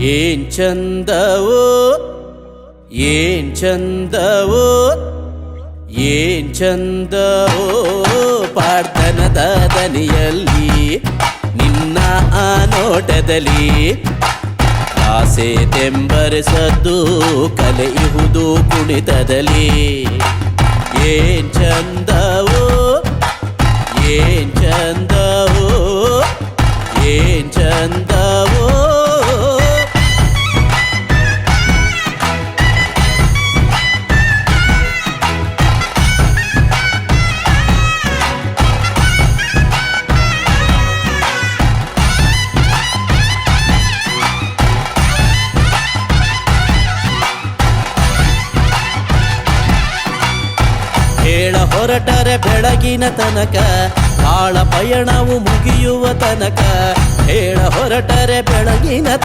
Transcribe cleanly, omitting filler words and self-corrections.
ಏನ್ ಚಂದವೋ ಏನ್ ಚಂದವೋ ಏನ್ ಚಂದವೋ ಪಾಡ್ತನದ ದನಿಯಲ್ಲಿ ನಿನ್ನ ಆ ನೋಟದಲ್ಲಿ ಆಸೆ ತೆಂಬರಿಸದ್ದು ಕಲೆಯುವುದು ಕುಣಿತದಲ್ಲಿ ಏನ್ ಚಂದವೋ ಏನ್ ಚಂದವೋ ಏನ್ ಚಂದವೋ ಹೇಳ ಹೊರಟರೆ ಬೆಳಗಿನ ತನಕ ಕಾಳ ಪಯಣವು ಮುಗಿಯುವ ತನಕ ಹೇಳ ಹೊರಟರೆ ಬೆಳಗಿನ